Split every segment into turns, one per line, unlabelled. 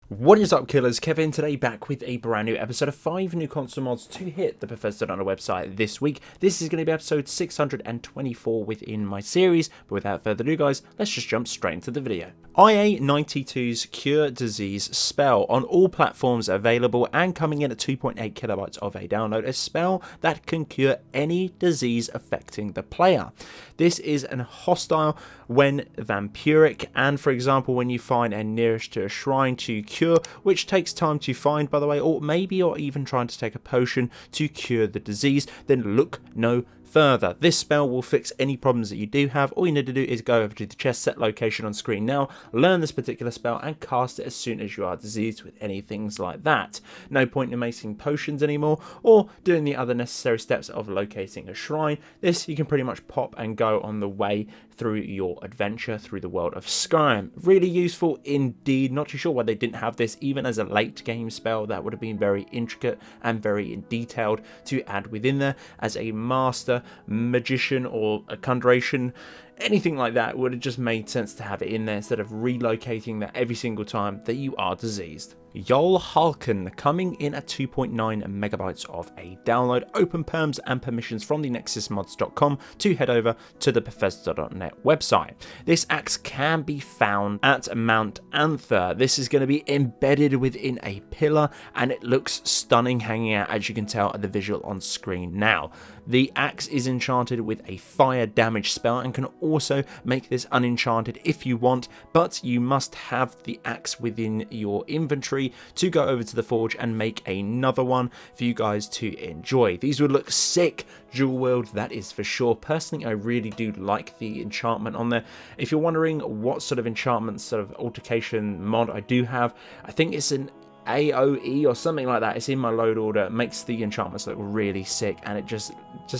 What is up, killers? Kevin today back with a brand new episode of 5 new console mods to hit the Bethesda.Net website this week. This is going to be episode 624 within my series, but without further ado guys, let's just jump straight into the video. IA92's Cure Disease spell on all platforms available and coming in at 2.8 kilobytes of a download, a spell that can cure any disease affecting the player. This is an hostile when vampiric, and for example when you find a nearest to a shrine to cure, which takes time to find by the way, or maybe you're even trying to take a potion to cure the disease, then look no further. This spell will fix any problems that you do have. All you need to do is go over to the chest set location on screen now, learn this particular spell and cast it as soon as you are diseased with any things like that. No point in making potions anymore or doing the other necessary steps of locating a shrine. This you can pretty much pop and go on the way through your adventure through the world of Skyrim. Really useful indeed. Not too sure why they didn't have this even as a late game spell. That would have been very intricate and very detailed to add within there. As a master magician or a conjuration, anything like that would have just made sense to have it in there instead of relocating that every single time that you are diseased. Hulken coming in at 2.9 megabytes of a download. Open perms and permissions from the nexusmods.com to head over to the Bethesda.Net website. This axe can be found at Mount Anther. This is going to be embedded within a pillar and it looks stunning hanging out, as you can tell at the visual on screen now. The axe is enchanted with a fire damage spell and can also make this unenchanted if you want, but you must have the axe within your inventory to go over to the forge and make another one for you guys to enjoy. These would look sick dual wield, that is for sure. Personally, I really do like the enchantment on there. If you're wondering what sort of enchantment sort of altercation mod I do have, I think it's an AOE or something like that. It's in my load order. It makes the enchantments look really sick and it just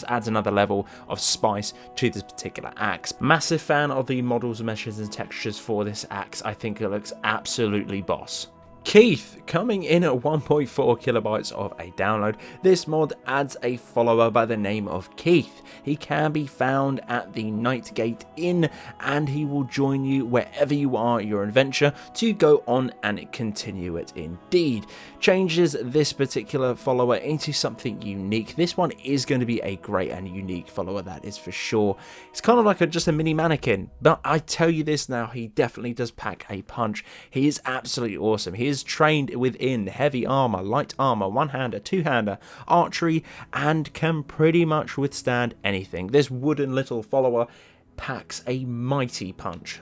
adds another level of spice to this particular axe. Massive fan of the models, meshes and textures for this axe. I think it looks absolutely boss. Keith coming in at 1.4 kilobytes of a download. This mod adds a follower by the name of Keith. He can be found at the Nightgate Inn and he will join you wherever you are your adventure to go on and continue it indeed. Changes this particular follower into something unique. This one is going to be a great and unique follower, that is for sure. It's kind of like just a mini mannequin, but I tell you this now, he definitely does pack a punch. He is absolutely awesome. He is trained within heavy armor, light armor, one-hander, two-hander, archery, and can pretty much withstand anything. This wooden little follower packs a mighty punch.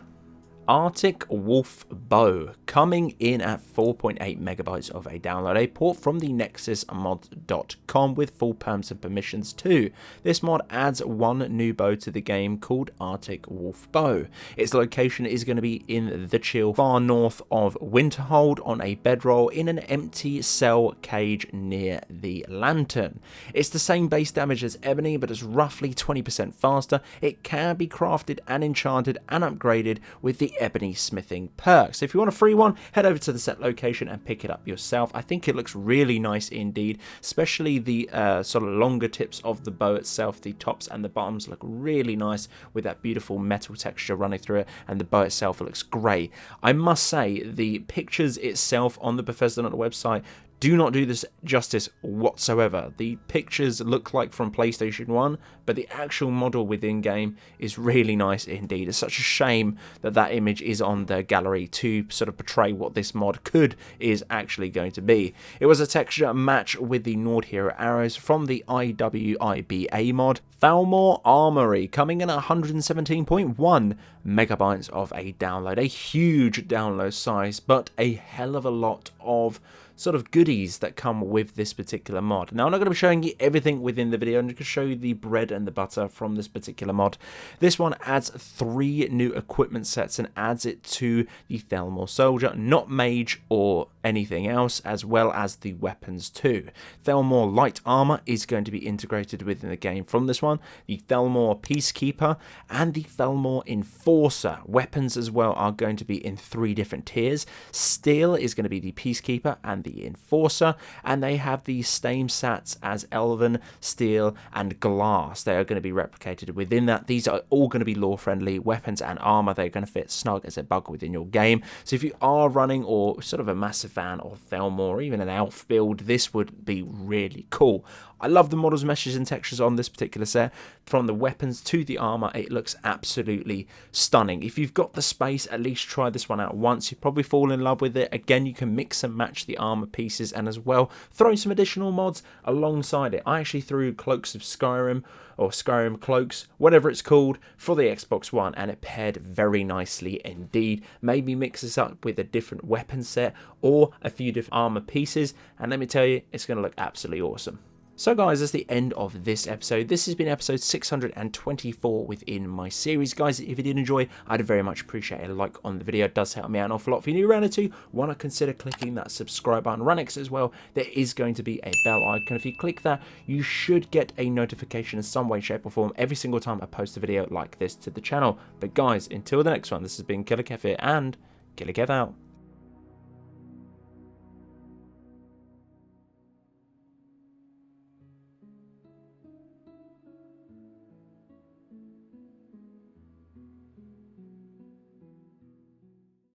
Arctic Wolf Bow coming in at 4.8 megabytes of a download, a port from the nexusmods.com with full perms and permissions too. This mod adds one new bow to the game called Arctic Wolf Bow. Its location is going to be in the chill far north of Winterhold on a bedroll in an empty cell cage near the lantern. It's the same base damage as Ebony, but it's roughly 20% faster. It can be crafted and enchanted and upgraded with the Ebony smithing perks. If you want a free one, head over to the set location and pick it up yourself. I think it looks really nice indeed, especially the sort of longer tips of the bow itself. The tops and the bottoms look really nice with that beautiful metal texture running through it, and the bow itself looks great. I must say the pictures itself on the Bethesda.Net website do not do this justice whatsoever. The pictures look like from PlayStation 1, but the actual model within game is really nice indeed. It's such a shame that that image is on the gallery to sort of portray what this mod is actually going to be. It was a texture match with the Nord Hero arrows from the IWIBA mod. Falmore Armory coming in at 117.1 megabytes of a download. A huge download size, but a hell of a lot of sort of goodies that come with this particular mod. Now, I'm not going to be showing you everything within the video. I'm just going to show you the bread and the butter from this particular mod. This one adds 3 new equipment sets and adds it to the Thalmor soldier, not mage or anything else, as well as the weapons too. Thalmor light armor is going to be integrated within the game from this one. The Thalmor peacekeeper and the Thalmor enforcer. Weapons as well are going to be in 3 different tiers. Steel is going to be the peacekeeper and the enforcer, and they have the same stats as elven, steel and glass. They are going to be replicated within that. These are all going to be lore friendly weapons and armor. They're going to fit snug as a bug within your game. So if you are running or sort of a massive fan of Thalmor, or even an elf build, this would be really cool. I love the models, meshes and textures on this particular set. From the weapons to the armor, it looks absolutely stunning. If you've got the space, at least try this one out once. You'll probably fall in love with it. Again, you can mix and match the armor pieces and as well throw some additional mods alongside it. I actually threw Cloaks of Skyrim, or Skyrim Cloaks, whatever it's called, for the Xbox One, and it paired very nicely indeed. Maybe mix this up with a different weapon set or a few different armor pieces, and let me tell you, it's going to look absolutely awesome. So guys, that's the end of this episode. This has been episode 624 within my series. Guys, if you did enjoy, I'd very much appreciate a like on the video. It does help me out an awful lot. If you're new around it too, why not consider clicking that subscribe button. Run X as well, there is going to be a bell icon. If you click that, you should get a notification in some way, shape or form every single time I post a video like this to the channel. But guys, until the next one, this has been Killerkev here, and Killerkev out.